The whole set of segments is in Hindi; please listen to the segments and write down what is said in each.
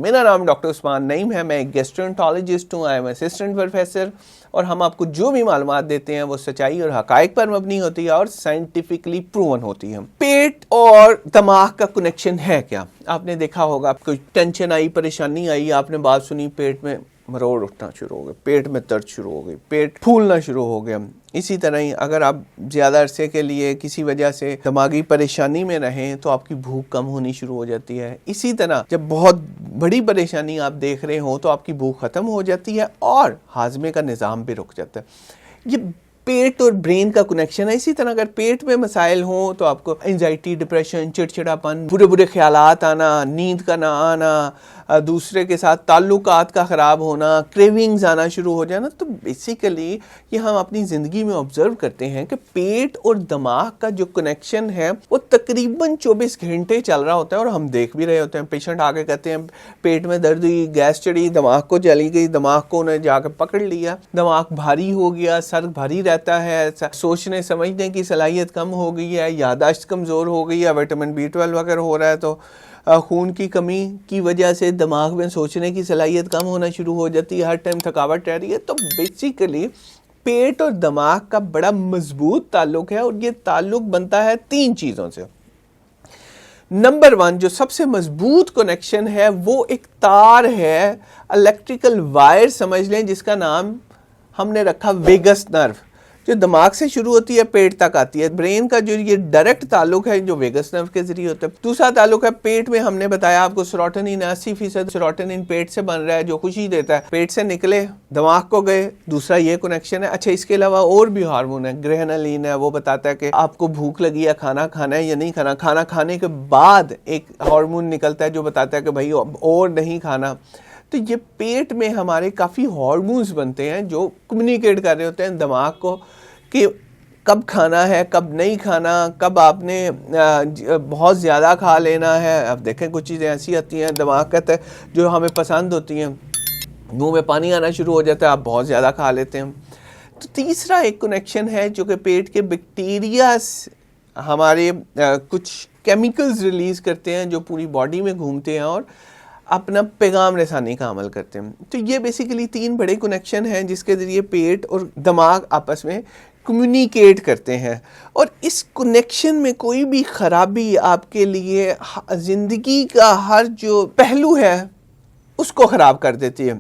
मेरा नाम डॉक्टर उस्मान नईम है, मैं एक गैस्ट्रोएंटरोलॉजिस्ट हूँ, आई एम असिस्टेंट प्रोफेसर, और हम आपको जो भी मालूमात देते हैं वो सच्चाई और हकाइक पर मबनी होती है और साइंटिफिकली प्रूवन होती है। पेट और दिमाग का कनेक्शन है क्या? आपने देखा होगा, आपको टेंशन आई, परेशानी आई, आपने बात सुनी, पेट में मरोड़ उठना शुरू हो गए, पेट में दर्द शुरू हो गई, पेट फूलना शुरू हो गया। इसी तरह ही अगर आप ज़्यादा अरसे के लिए किसी वजह से दिमागी परेशानी में रहें तो आपकी भूख कम होनी शुरू हो जाती है। इसी तरह जब बहुत बड़ी परेशानी आप देख रहे हो तो आपकी भूख ख़त्म हो जाती है और हाजमे का निज़ाम भी रुक जाता है। ये पेट और ब्रेन का कनेक्शन है। इसी तरह अगर पेट में मसाइल हों तो आपको एंजाइटी, डिप्रेशन, चिड़चिड़ापन, बुरे बुरे ख्यालात आना, नींद का ना आना, दूसरे के साथ ताल्लुकात का ख़राब होना, क्रेविंग्स आना शुरू हो जाना। तो बेसिकली ये हम अपनी ज़िंदगी में ऑब्ज़र्व करते हैं कि पेट और दिमाग का जो कनेक्शन है वो तकरीबन 24 घंटे चल रहा होता है और हम देख भी रहे होते हैं। पेशेंट आके कहते हैं पेट में दर्द हुई, गैस चढ़ी, दिमाग को चली गई, दिमाग को उन्हें जाकर पकड़ लिया, दिमाग भारी हो गया, सर भारी रहता है, सोचने समझने की सलाहियत कम हो गई है, यादाश्त कमज़ोर हो गई है, विटामिन B12 वगैरह हो रहा है, तो खून की कमी की वजह से दिमाग में सोचने की सलाहियत कम होना शुरू हो जाती है, हर टाइम थकावट रह रही है। तो बेसिकली पेट और दिमाग का बड़ा मजबूत ताल्लुक है और ये ताल्लुक बनता है 3 चीज़ों से। नंबर 1 जो सबसे मजबूत कनेक्शन है वो एक तार है, इलेक्ट्रिकल वायर समझ लें, जिसका नाम हमने रखा वेगस नर्व, जो दिमाग से शुरू होती है, पेट तक आती है। ब्रेन का जो ये डायरेक्ट ताल्लुक है जो वेगस नर्व के जरिए होता है। दूसरा ताल्लुक है पेट में, हमने बताया आपको सेरोटोनिन 80% सेरोटोनिन पेट से बन रहा है जो खुशी देता है, पेट से निकले दिमाग को गए, दूसरा ये कनेक्शन है। अच्छा, इसके अलावा और भी हार्मोन है, ग्रेनालिन है, वो बताता है कि आपको भूख लगी है, खाना खाना है या नहीं खाना। खाना खाने के बाद एक हार्मोन निकलता है जो बताता है कि भाई और नहीं खाना। तो ये पेट में हमारे काफ़ी हार्मोन्स बनते हैं जो कम्युनिकेट कर रहे होते हैं दिमाग को कि कब खाना है, कब नहीं खाना, कब आपने बहुत ज़्यादा खा लेना है। अब देखें कुछ चीज़ें ऐसी आती हैं, दिमाग कहता है जो हमें पसंद होती हैं, मुंह में पानी आना शुरू हो जाता है, आप बहुत ज़्यादा खा लेते हैं। तो तीसरा एक कनेक्शन है जो कि पेट के बैक्टीरिया हमारे कुछ केमिकल्स रिलीज़ करते हैं जो पूरी बॉडी में घूमते हैं और अपना पैगाम रसानी का अमल करते हैं। तो ये बेसिकली 3 बड़े कनेक्शन हैं जिसके ज़रिए पेट और दिमाग आपस में कम्युनिकेट करते हैं और इस कनेक्शन में कोई भी ख़राबी आपके लिए ज़िंदगी का हर जो पहलू है उसको ख़राब कर देती है।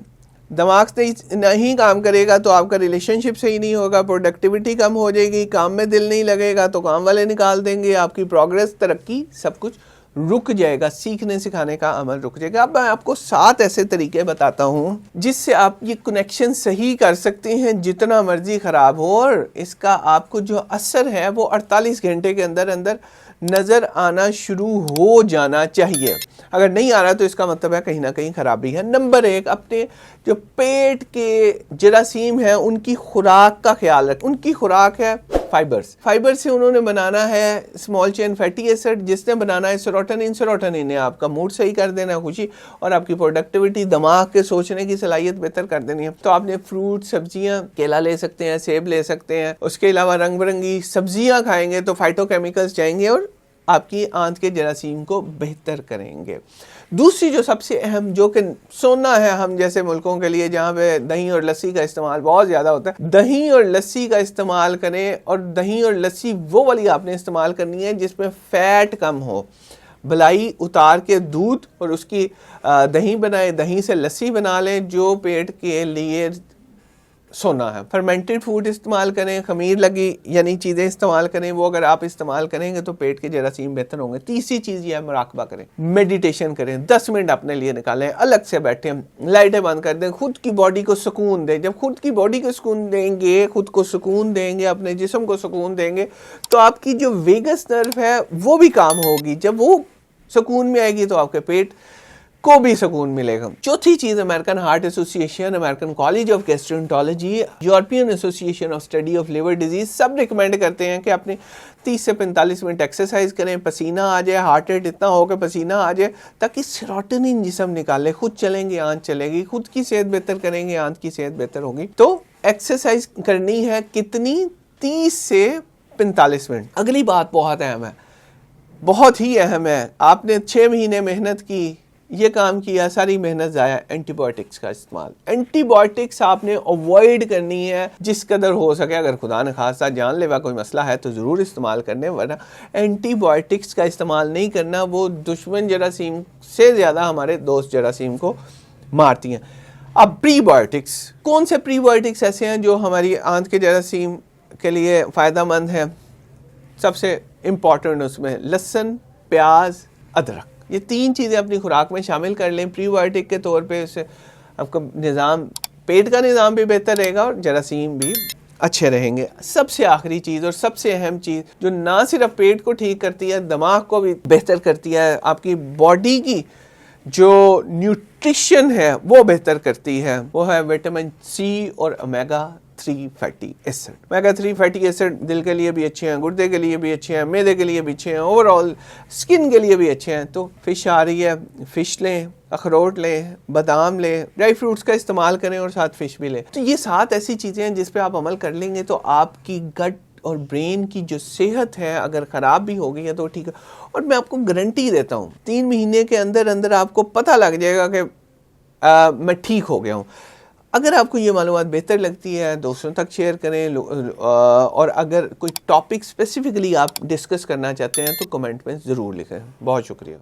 दिमाग से नहीं काम करेगा तो आपका रिलेशनशिप सही नहीं होगा, प्रोडक्टिविटी कम हो जाएगी, काम में दिल नहीं लगेगा तो काम वाले निकाल देंगे, आपकी प्रोग्रेस, तरक्की, सब कुछ रुक जाएगा, सीखने सिखाने का अमल रुक जाएगा। अब मैं आपको 7 ऐसे तरीके बताता हूँ जिससे आप ये कनेक्शन सही कर सकते हैं जितना मर्जी ख़राब हो, और इसका आपको जो असर है वो 48 घंटे के अंदर अंदर नज़र आना शुरू हो जाना चाहिए। अगर नहीं आ रहा तो इसका मतलब है कहीं ना कहीं खराबी है। नंबर 1, अपने जो पेट के जरासीम हैं उनकी खुराक का ख्याल रखें। उनकी खुराक है फाइबर्स। फाइबर से उन्होंने बनाना है स्मॉल चेन फैटी एसिड, जिसने बनाना है सेरोटोनिन। सेरोटोनिन ने आपका मूड सही कर देना है, खुशी, और आपकी प्रोडक्टिविटी, दिमाग के सोचने की सलाहियत बेहतर कर देनी है। तो आपने फ्रूट, सब्जियां, केला ले सकते हैं, सेब ले सकते हैं। उसके अलावा रंग बिरंगी सब्जियां खाएंगे तो फाइटोकेमिकल्स जाएंगे और आपकी आंत के जरासीम को बेहतर करेंगे। दूसरी जो सबसे अहम, जो कि सोना है हम जैसे मुल्कों के लिए जहाँ पे दही और लस्सी का इस्तेमाल बहुत ज़्यादा होता है, दही और लस्सी का इस्तेमाल करें। और दही और लस्सी वो वाली आपने इस्तेमाल करनी है जिसमें फ़ैट कम हो। भलाई उतार के दूध और उसकी दही बनाए, दही से लस्सी बना लें जो पेट के लिए सोना है। फर्मेंटेड फूड इस्तेमाल करें, खमीर लगी यानी चीज़ें इस्तेमाल करें, वो अगर आप इस्तेमाल करेंगे तो पेट के जरासीम बेहतर होंगे। तीसरी चीज़ ये है मुराकबा करें, मेडिटेशन करें, 10 मिनट अपने लिए निकालें, अलग से बैठें, लाइटें बंद कर दें, खुद की बॉडी को सुकून दें। जब खुद की बॉडी को सुकून देंगे, खुद को सुकून देंगे, अपने जिस्म को सुकून देंगे तो आपकी जो वेगस नर्व है वो भी काम होगी। जब वो सुकून में आएगी तो आपके पेट को भी सुकून मिलेगा। चौथी चीज़, American heart association, American college of gastroenterology, European association of study of liver disease, सब रिकमेंड करते हैं कि अपने 30 से 45 मिनट एक्सरसाइज करें, पसीना आ जाए, हार्ट रेट इतना हो कि पसीना आ जाए, ताकि सेरोटोनिन जिस्म निकाले। खुद चलेंगे आंत चलेगी, खुद की सेहत बेहतर करेंगे आंत की सेहत बेहतर होगी। तो एक्सरसाइज करनी है कितनी? 30 से 45 मिनट। अगली बात बहुत अहम है, बहुत ही अहम है। आपने 6 महीने मेहनत की ये काम किया, सारी मेहनत ज़ाया। एंटीबायोटिक्स का इस्तेमाल, एंटीबायोटिक्स आपने अवॉइड करनी है जिस कदर हो सके। अगर खुदा न खासा जानलेवा कोई मसला है तो ज़रूर इस्तेमाल करने, वरना एंटीबायोटिक्स का इस्तेमाल नहीं करना। वो दुश्मन जरासीम से ज़्यादा हमारे दोस्त जरासीम को मारती हैं। अब प्रीबायोटिक्स, कौन से प्रीबायोटिक्स ऐसे हैं जो हमारी आंत के जरासीम के लिए फ़ायदेमंद है? सबसे इम्पॉर्टेंट उसमें लहसुन, प्याज, अदरक, ये 3 चीज़ें अपनी खुराक में शामिल कर लें प्रीबायोटिक के तौर पे। इससे आपका निज़ाम, पेट का निज़ाम भी बेहतर रहेगा और जरासीम भी अच्छे रहेंगे। सबसे आखिरी चीज़ और सबसे अहम चीज़ जो ना सिर्फ पेट को ठीक करती है, दिमाग को भी बेहतर करती है, आपकी बॉडी की जो न्यूट्रिशन है वो बेहतर करती है, वो है विटामिन सी और omega 3 fatty acid. Omega 3 fatty acid दिल के लिए भी अच्छे हैं, गुर्दे के लिए भी अच्छे हैं, मैदे के लिए भी अच्छे हैं, ओवरऑल स्किन के लिए भी अच्छे हैं। तो फ़िश आ रही है, फ़िश लें, अखरोट लें, बादाम लें, ड्राई फ्रूट्स का इस्तेमाल करें और साथ फ़िश भी लें। तो ये 7 ऐसी चीज़ें हैं जिस पे आप अमल कर लेंगे तो आपकी गट और ब्रेन की जो सेहत है अगर ख़राब भी हो गई है तो ठीक है। और मैं आपको गारंटी देता हूँ 3 महीने के अंदर अंदर आपको पता लग जाएगा कि मैं ठीक हो गया हूँ। अगर आपको ये मालूमात बेहतर लगती है दोस्तों तक शेयर करें, और अगर कोई टॉपिक स्पेसिफिकली आप डिस्कस करना चाहते हैं तो कमेंट में ज़रूर लिखें। बहुत शुक्रिया।